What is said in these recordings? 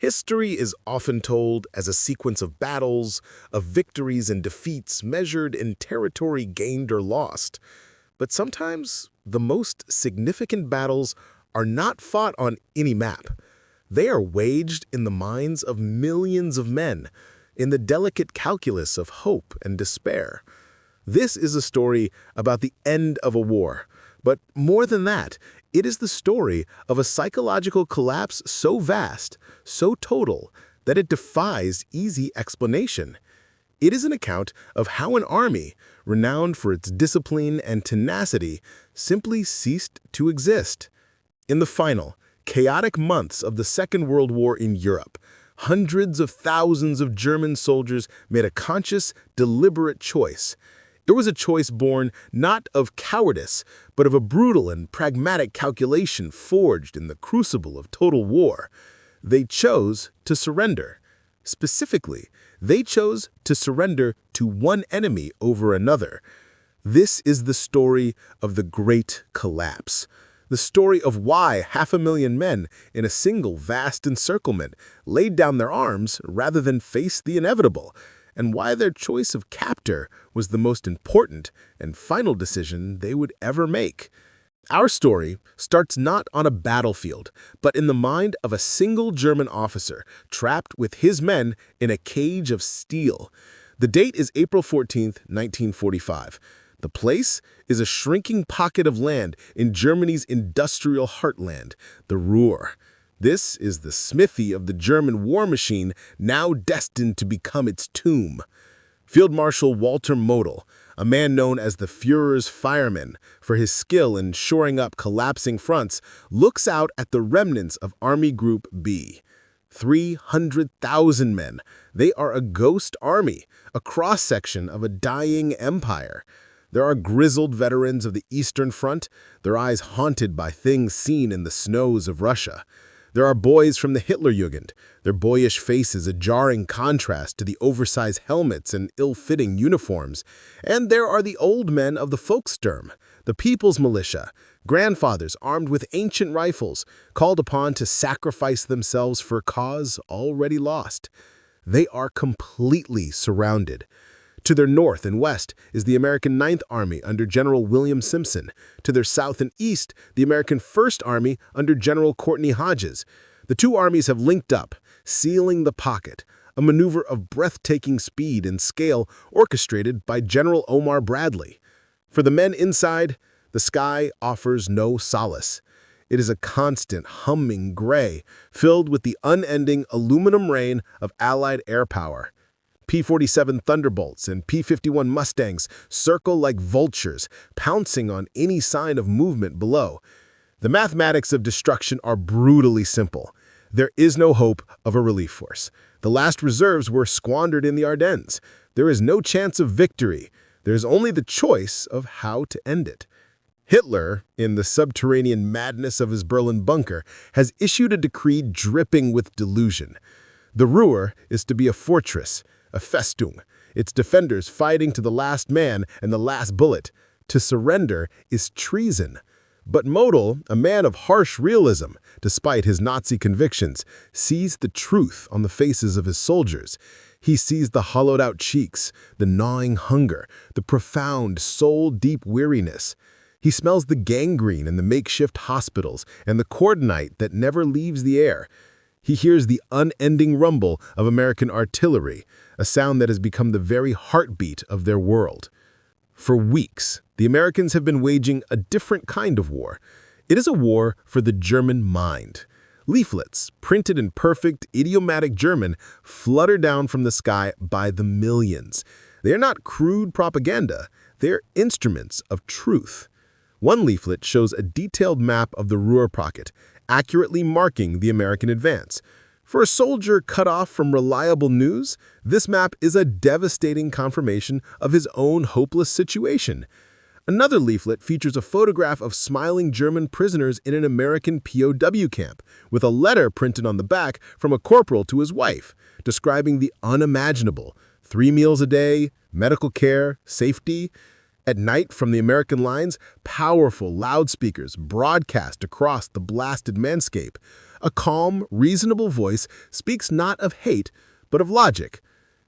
History is often told as a sequence of battles, of victories and defeats measured in territory gained or lost. But sometimes the most significant battles are not fought on any map. They are waged in the minds of millions of men, in the delicate calculus of hope and despair. This is a story about the end of a war, but more than that, it is the story of a psychological collapse so vast, so total, that it defies easy explanation. It is an account of how an army, renowned for its discipline and tenacity, simply ceased to exist. In the final, chaotic months of the Second World War in Europe, hundreds of thousands of German soldiers made a conscious, deliberate choice. It was a choice born not of cowardice, but of a brutal and pragmatic calculation forged in the crucible of total war. They chose to surrender. Specifically, they chose to surrender to one enemy over another. This is the story of the Great Collapse. The story of why 500,000 men in a single vast encirclement laid down their arms rather than face the inevitable, and why their choice of captor was the most important and final decision they would ever make. Our story starts not on a battlefield, but in the mind of a single German officer trapped with his men in a cage of steel. The date is April 14th, 1945. The place is a shrinking pocket of land in Germany's industrial heartland, the Ruhr. This is the smithy of the German war machine, now destined to become its tomb. Field Marshal Walter Model, a man known as the Führer's fireman for his skill in shoring up collapsing fronts, looks out at the remnants of Army Group B. 300,000 men. They are a ghost army, a cross-section of a dying empire. There are grizzled veterans of the Eastern Front, their eyes haunted by things seen in the snows of Russia. There are boys from the Hitlerjugend, their boyish faces a jarring contrast to the oversized helmets and ill-fitting uniforms. And there are the old men of the Volkssturm, the People's Militia, grandfathers armed with ancient rifles, called upon to sacrifice themselves for a cause already lost. They are completely surrounded. To their north and west is the American Ninth Army under General William Simpson. To their south and east, the American First Army under General Courtney Hodges. The two armies have linked up, sealing the pocket, a maneuver of breathtaking speed and scale orchestrated by General Omar Bradley. For the men inside, the sky offers no solace. It is a constant, humming gray, filled with the unending aluminum rain of Allied air power. P-47 Thunderbolts and P-51 Mustangs circle like vultures, pouncing on any sign of movement below. The mathematics of destruction are brutally simple. There is no hope of a relief force. The last reserves were squandered in the Ardennes. There is no chance of victory. There is only the choice of how to end it. Hitler, in the subterranean madness of his Berlin bunker, has issued a decree dripping with delusion. The Ruhr is to be a fortress, a Festung, its defenders fighting to the last man and the last bullet. To surrender is treason. But Model, a man of harsh realism, despite his Nazi convictions, sees the truth on the faces of his soldiers. He sees the hollowed-out cheeks, the gnawing hunger, the profound, soul-deep weariness. He smells the gangrene in the makeshift hospitals and the cordonite that never leaves the air. He hears the unending rumble of American artillery, a sound that has become the very heartbeat of their world. For weeks, the Americans have been waging a different kind of war. It is a war for the German mind. Leaflets, printed in perfect, idiomatic German, flutter down from the sky by the millions. They are not crude propaganda. They are instruments of truth. One leaflet shows a detailed map of the Ruhr pocket, accurately marking the American advance. For a soldier cut off from reliable news, this map is a devastating confirmation of his own hopeless situation. Another leaflet features a photograph of smiling German prisoners in an American POW camp, with a letter printed on the back from a corporal to his wife, describing the unimaginable: 3 meals a day, medical care, safety. At night, from the American lines, powerful loudspeakers broadcast across the blasted landscape. A calm, reasonable voice speaks not of hate, but of logic.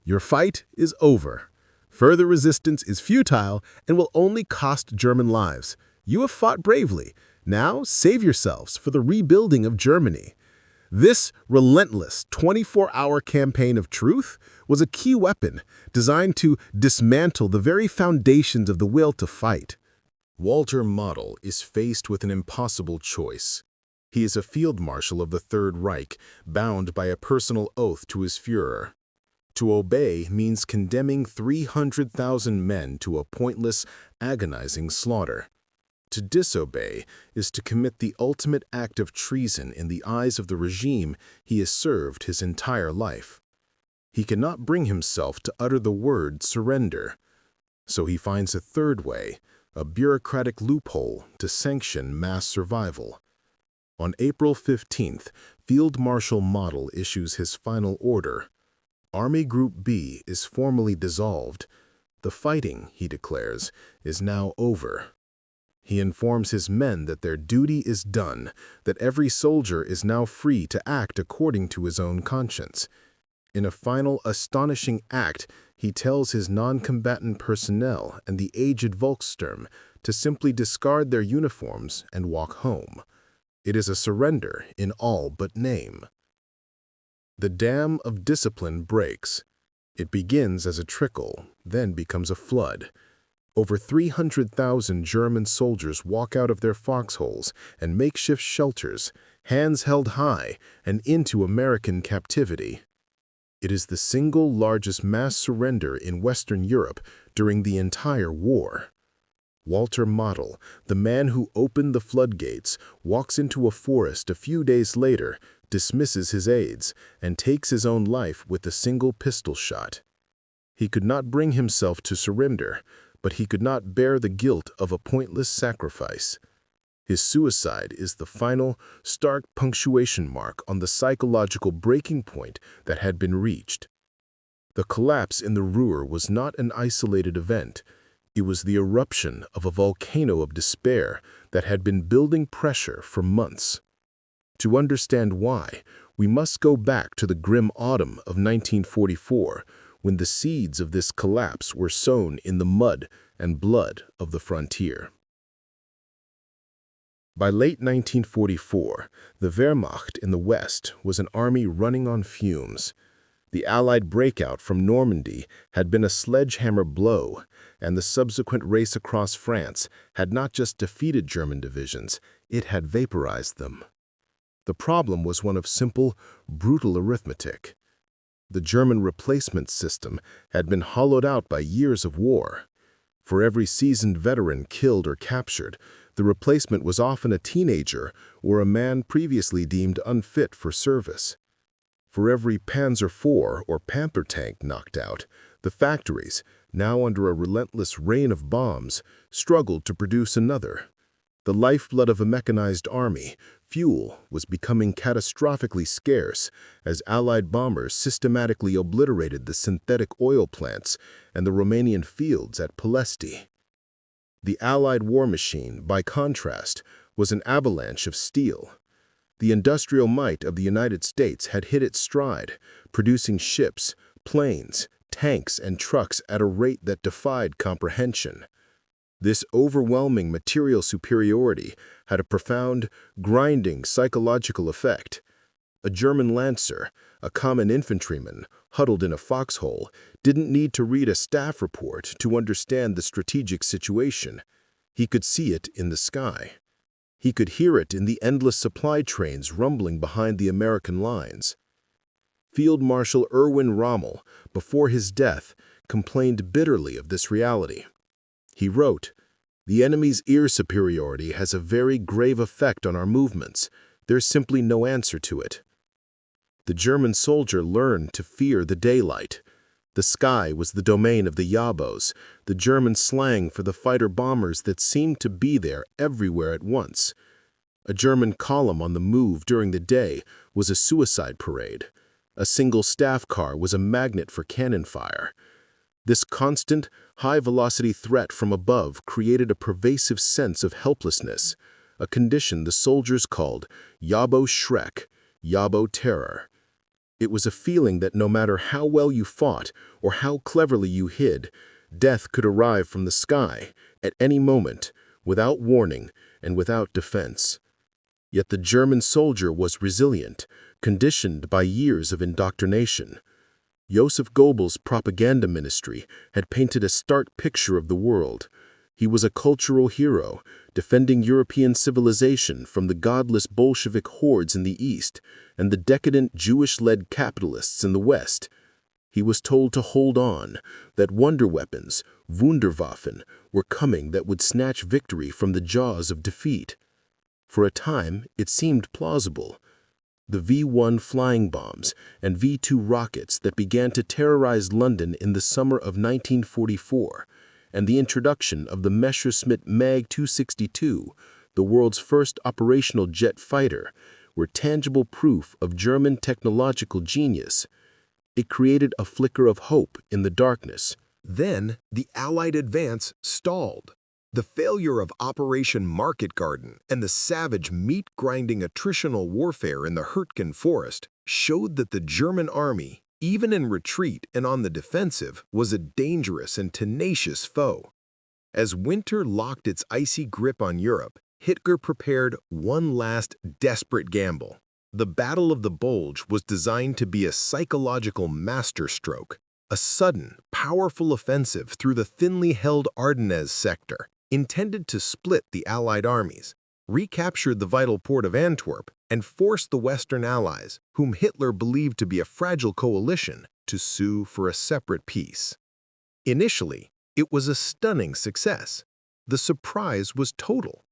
Your fight is over. Further resistance is futile and will only cost German lives. You have fought bravely. Now save yourselves for the rebuilding of Germany. This relentless 24-hour campaign of truth was a key weapon designed to dismantle the very foundations of the will to fight. Walter Model is faced with an impossible choice. He is a field marshal of the Third Reich, bound by a personal oath to his Führer. To obey means condemning 300,000 men to a pointless, agonizing slaughter. To disobey is to commit the ultimate act of treason in the eyes of the regime he has served his entire life. He cannot bring himself to utter the word surrender. So he finds a third way, a bureaucratic loophole to sanction mass survival. On April 15th, Field Marshal Model issues his final order. Army Group B is formally dissolved. The fighting, he declares, is now over. He informs his men that their duty is done, that every soldier is now free to act according to his own conscience. In a final astonishing act, he tells his non-combatant personnel and the aged Volkssturm to simply discard their uniforms and walk home. It is a surrender in all but name. The dam of discipline breaks. It begins as a trickle, then becomes a flood. Over 300,000 German soldiers walk out of their foxholes and makeshift shelters, hands held high, and into American captivity. It is the single largest mass surrender in Western Europe during the entire war. Walter Model, the man who opened the floodgates, walks into a forest a few days later, dismisses his aides, and takes his own life with a single pistol shot. He could not bring himself to surrender, but he could not bear the guilt of a pointless sacrifice. His suicide is the final, stark punctuation mark on the psychological breaking point that had been reached. The collapse in the Ruhr was not an isolated event. It was the eruption of a volcano of despair that had been building pressure for months. To understand why, we must go back to the grim autumn of 1944, when the seeds of this collapse were sown in the mud and blood of the frontier. By late 1944, the Wehrmacht in the West was an army running on fumes. The Allied breakout from Normandy had been a sledgehammer blow, and the subsequent race across France had not just defeated German divisions, it had vaporized them. The problem was one of simple, brutal arithmetic. The German replacement system had been hollowed out by years of war. For every seasoned veteran killed or captured, the replacement was often a teenager or a man previously deemed unfit for service. For every Panzer IV or Panther tank knocked out, the factories, now under a relentless rain of bombs, struggled to produce another. The lifeblood of a mechanized army, fuel, was becoming catastrophically scarce as Allied bombers systematically obliterated the synthetic oil plants and the Romanian fields at Ploiești. The Allied war machine, by contrast, was an avalanche of steel. The industrial might of the United States had hit its stride, producing ships, planes, tanks, and trucks at a rate that defied comprehension. This overwhelming material superiority had a profound, grinding psychological effect. A German lancer, a common infantryman, huddled in a foxhole, didn't need to read a staff report to understand the strategic situation. He could see it in the sky. He could hear it in the endless supply trains rumbling behind the American lines. Field Marshal Erwin Rommel, before his death, complained bitterly of this reality. He wrote, "The enemy's air superiority has a very grave effect on our movements. There's simply no answer to it." The German soldier learned to fear the daylight. The sky was the domain of the Yabos, the German slang for the fighter-bombers that seemed to be there everywhere at once. A German column on the move during the day was a suicide parade. A single staff car was a magnet for cannon fire. This constant, high-velocity threat from above created a pervasive sense of helplessness, a condition the soldiers called Yabo Schreck, Yabo terror. It was a feeling that no matter how well you fought or how cleverly you hid, death could arrive from the sky at any moment, without warning and without defense. Yet the German soldier was resilient, conditioned by years of indoctrination. Joseph Goebbels' propaganda ministry had painted a stark picture of the world. He was a cultural hero, defending European civilization from the godless Bolshevik hordes in the East and the decadent Jewish-led capitalists in the West. He was told to hold on, that wonder weapons, Wunderwaffen, were coming that would snatch victory from the jaws of defeat. For a time, it seemed plausible. The V-1 flying bombs and V-2 rockets that began to terrorize London in the summer of 1944, and the introduction of the Messerschmitt Mag-262, the world's first operational jet fighter, were tangible proof of German technological genius. It created a flicker of hope in the darkness. Then, the Allied advance stalled. The failure of Operation Market Garden and the savage meat-grinding attritional warfare in the Hürtgen forest showed that the German army, even in retreat and on the defensive, was a dangerous and tenacious foe. As winter locked its icy grip on Europe, Hitler prepared one last desperate gamble. The Battle of the Bulge was designed to be a psychological masterstroke, a sudden, powerful offensive through the thinly held Ardennes sector, intended to split the Allied armies, recapture the vital port of Antwerp, and force the Western Allies, whom Hitler believed to be a fragile coalition, to sue for a separate peace. Initially, it was a stunning success. The surprise was total.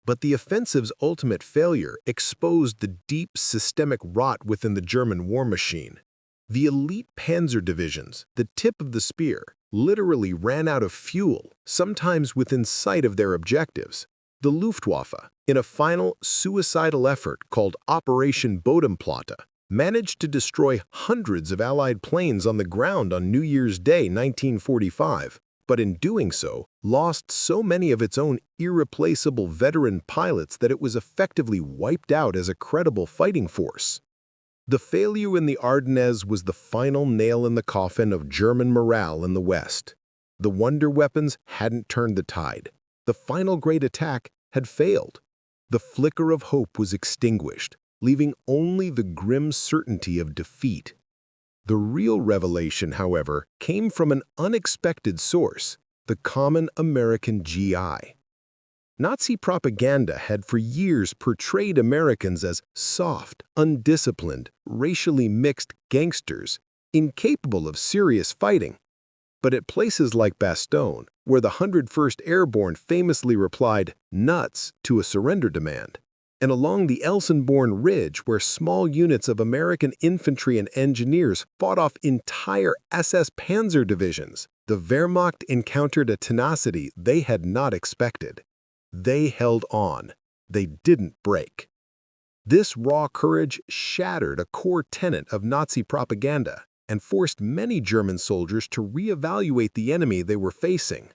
But the offensive's ultimate failure exposed the deep systemic rot within the German war machine. The elite panzer divisions, the tip of the spear, literally ran out of fuel, sometimes within sight of their objectives. The Luftwaffe, in a final suicidal effort called Operation Bodenplatte, managed to destroy hundreds of Allied planes on the ground on New Year's Day 1945, but in doing so, lost so many of its own irreplaceable veteran pilots that it was effectively wiped out as a credible fighting force. The failure in the Ardennes was the final nail in the coffin of German morale in the West. The wonder weapons hadn't turned the tide. The final great attack had failed. The flicker of hope was extinguished, leaving only the grim certainty of defeat. The real revelation, however, came from an unexpected source, the common American GI. Nazi propaganda had for years portrayed Americans as soft, undisciplined, racially mixed gangsters, incapable of serious fighting. But at places like Bastogne, where the 101st Airborne famously replied, "nuts," to a surrender demand, and along the Elsenborn Ridge, where small units of American infantry and engineers fought off entire SS Panzer divisions, the Wehrmacht encountered a tenacity they had not expected. They held on. They didn't break. This raw courage shattered a core tenet of Nazi propaganda and forced many German soldiers to reevaluate the enemy they were facing.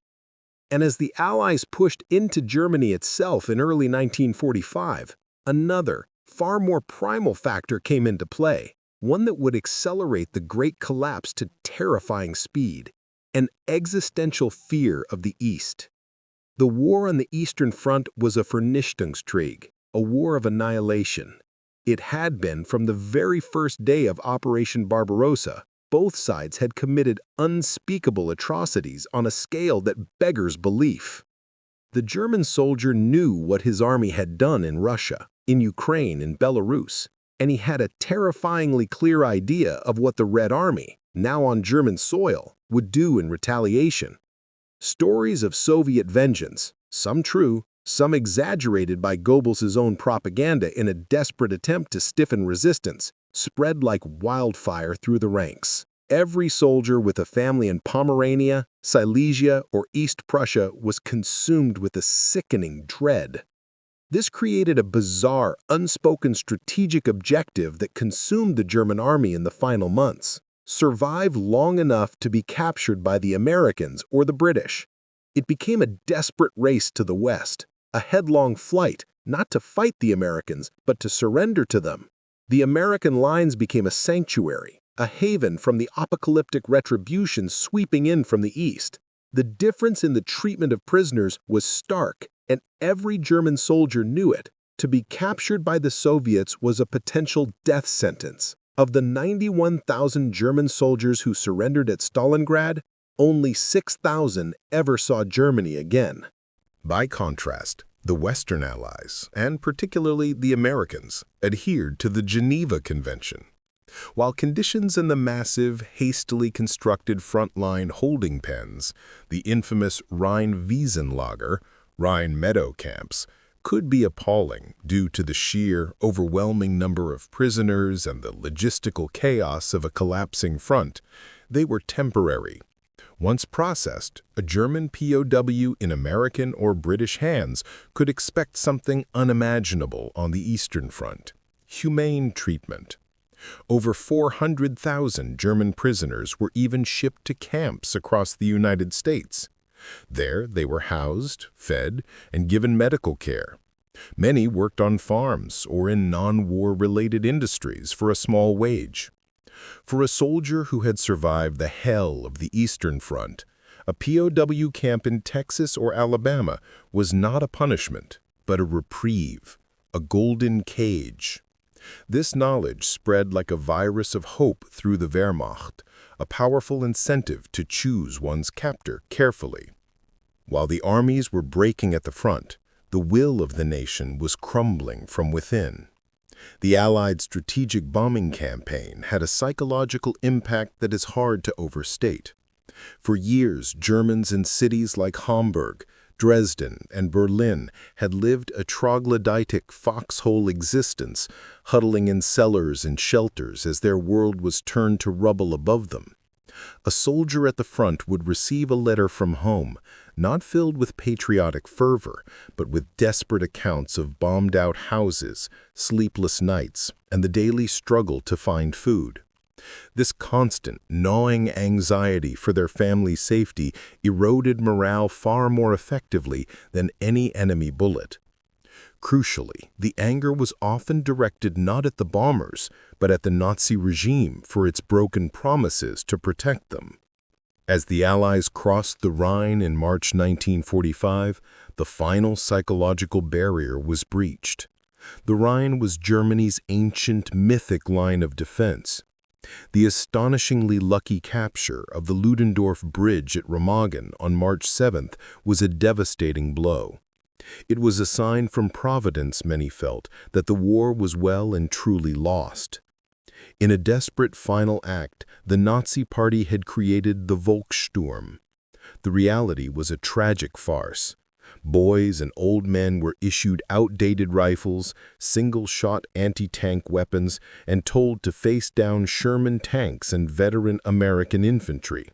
And as the Allies pushed into Germany itself in early 1945, another, far more primal factor came into play, one that would accelerate the Great Collapse to terrifying speed: an existential fear of the East. The war on the Eastern Front was a Vernichtungskrieg, a war of annihilation. It had been from the very first day of Operation Barbarossa. Both sides had committed unspeakable atrocities on a scale that beggars belief. The German soldier knew what his army had done in Russia, in Ukraine, and Belarus, and he had a terrifyingly clear idea of what the Red Army, now on German soil, would do in retaliation. Stories of Soviet vengeance, some true, some exaggerated by Goebbels' own propaganda in a desperate attempt to stiffen resistance, spread like wildfire through the ranks. Every soldier with a family in Pomerania, Silesia, or East Prussia was consumed with a sickening dread. This created a bizarre, unspoken strategic objective that consumed the German army in the final months: survive long enough to be captured by the Americans or the British. It became a desperate race to the West, a headlong flight, not to fight the Americans, but to surrender to them. The American lines became a sanctuary, a haven from the apocalyptic retribution sweeping in from the east. The difference in the treatment of prisoners was stark, and every German soldier knew it. To be captured by the Soviets was a potential death sentence. Of the 91,000 German soldiers who surrendered at Stalingrad, only 6,000 ever saw Germany again. By contrast, the Western Allies, and particularly the Americans, adhered to the Geneva Convention. While conditions in the massive, hastily constructed frontline holding pens, the infamous Rhine-Wiesenlager, Rhine Meadow camps, could be appalling due to the sheer, overwhelming number of prisoners and the logistical chaos of a collapsing front, they were temporary. Once processed, a German POW in American or British hands could expect something unimaginable on the Eastern Front: humane treatment. Over 400,000 German prisoners were even shipped to camps across the United States. There, they were housed, fed, and given medical care. Many worked on farms or in non-war-related industries for a small wage. For a soldier who had survived the hell of the Eastern Front, a POW camp in Texas or Alabama was not a punishment, but a reprieve, a golden cage. This knowledge spread like a virus of hope through the Wehrmacht, a powerful incentive to choose one's captor carefully. While the armies were breaking at the front, the will of the nation was crumbling from within. The Allied strategic bombing campaign had a psychological impact that is hard to overstate. For years, Germans in cities like Hamburg, Dresden, and Berlin had lived a troglodytic foxhole existence, huddling in cellars and shelters as their world was turned to rubble above them. A soldier at the front would receive a letter from home, not filled with patriotic fervor, but with desperate accounts of bombed-out houses, sleepless nights, and the daily struggle to find food. This constant, gnawing anxiety for their family's safety eroded morale far more effectively than any enemy bullet. Crucially, the anger was often directed not at the bombers, but at the Nazi regime for its broken promises to protect them. As the Allies crossed the Rhine in March 1945, the final psychological barrier was breached. The Rhine was Germany's ancient, mythic line of defense. The astonishingly lucky capture of the Ludendorff Bridge at Remagen on March 7th was a devastating blow. It was a sign from Providence, many felt, that the war was well and truly lost. In a desperate final act, the Nazi Party had created the Volkssturm. The reality was a tragic farce. Boys and old men were issued outdated rifles, single-shot anti-tank weapons, and told to face down Sherman tanks and veteran American infantry.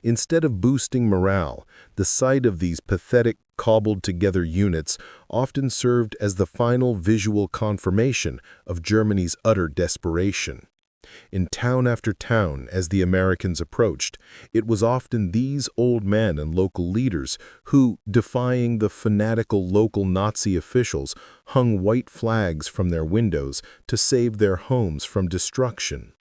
Instead of boosting morale, the sight of these pathetic, cobbled-together units often served as the final visual confirmation of Germany's utter desperation. In town after town, as the Americans approached, it was often these old men and local leaders who, defying the fanatical local Nazi officials, hung white flags from their windows to save their homes from destruction.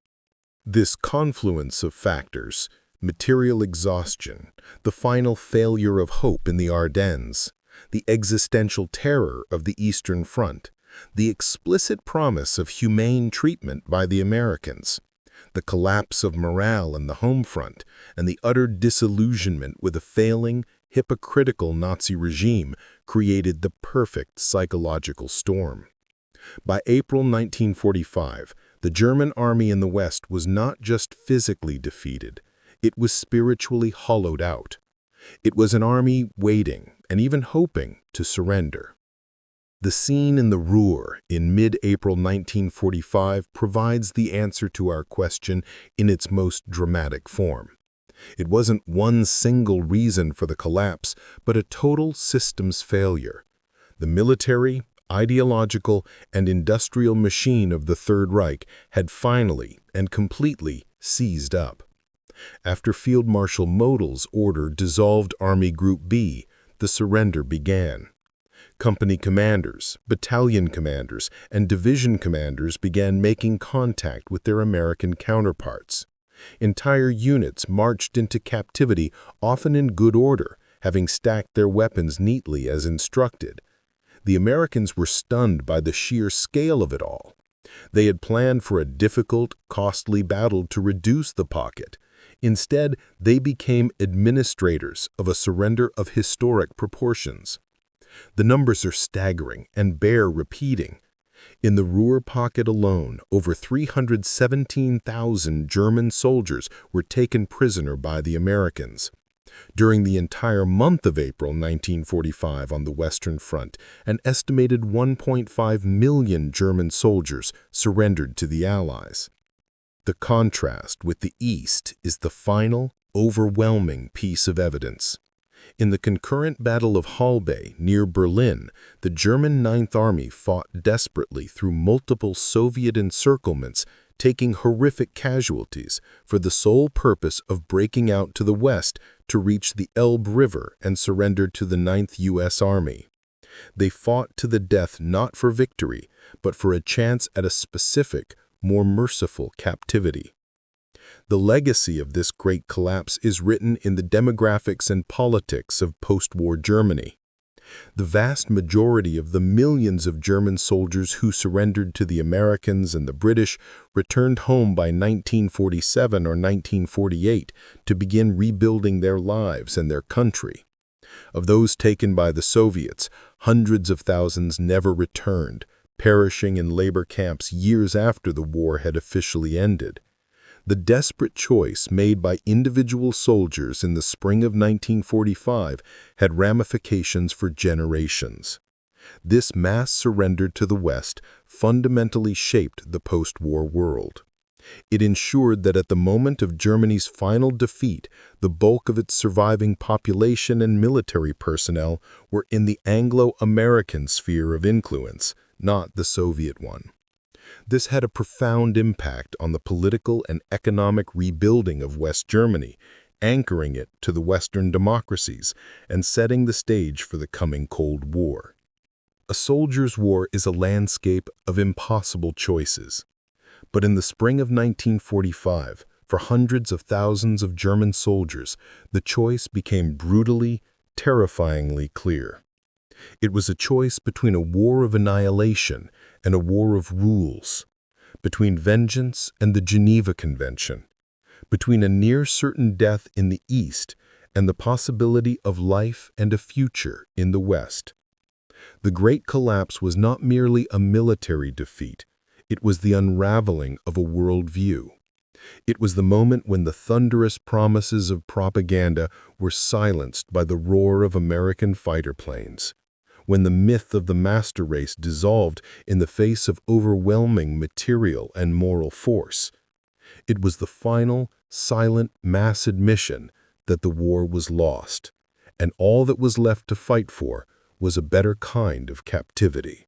This confluence of factors, material exhaustion, the final failure of hope in the Ardennes, the existential terror of the Eastern Front, the explicit promise of humane treatment by the Americans, the collapse of morale in the home front, and the utter disillusionment with a failing, hypocritical Nazi regime created the perfect psychological storm. By April 1945, the German army in the West was not just physically defeated, it was spiritually hollowed out. It was an army waiting, and even hoping, to surrender. The scene in the Ruhr in mid-April 1945 provides the answer to our question in its most dramatic form. It wasn't one single reason for the collapse, but a total systems failure. The military, ideological, and industrial machine of the Third Reich had finally and completely seized up. After Field Marshal Model's order dissolved Army Group B, the surrender began. Company commanders, battalion commanders, and division commanders began making contact with their American counterparts. Entire units marched into captivity, often in good order, having stacked their weapons neatly as instructed. The Americans were stunned by the sheer scale of it all. They had planned for a difficult, costly battle to reduce the pocket. Instead, they became administrators of a surrender of historic proportions. The numbers are staggering and bear repeating. In the Ruhr pocket alone, over 317,000 German soldiers were taken prisoner by the Americans. During the entire month of April 1945 on the Western Front, an estimated 1.5 million German soldiers surrendered to the Allies. The contrast with the East is the final, overwhelming piece of evidence. In the concurrent Battle of Hallbay near Berlin, the German Ninth Army fought desperately through multiple Soviet encirclements, taking horrific casualties for the sole purpose of breaking out to the west to reach the Elbe River and surrender to the Ninth U.S. Army. They fought to the death not for victory, but for a chance at a specific, more merciful captivity. The legacy of this great collapse is written in the demographics and politics of post-war Germany. The vast majority of the millions of German soldiers who surrendered to the Americans and the British returned home by 1947 or 1948 to begin rebuilding their lives and their country. Of those taken by the Soviets, hundreds of thousands never returned, perishing in labor camps years after the war had officially ended. The desperate choice made by individual soldiers in the spring of 1945 had ramifications for generations. This mass surrender to the West fundamentally shaped the post-war world. It ensured that at the moment of Germany's final defeat, the bulk of its surviving population and military personnel were in the Anglo-American sphere of influence, not the Soviet one. This had a profound impact on the political and economic rebuilding of West Germany, anchoring it to the Western democracies and setting the stage for the coming Cold War. A soldier's war is a landscape of impossible choices. But in the spring of 1945, for hundreds of thousands of German soldiers, the choice became brutally, terrifyingly clear. It was a choice between a war of annihilation and a war of rules, between vengeance and the Geneva Convention, between a near-certain death in the East and the possibility of life and a future in the West. The Great Collapse was not merely a military defeat, it was the unraveling of a worldview. It was the moment when the thunderous promises of propaganda were silenced by the roar of American fighter planes, when the myth of the master race dissolved in the face of overwhelming material and moral force. It was the final, silent mass admission that the war was lost, and all that was left to fight for was a better kind of captivity.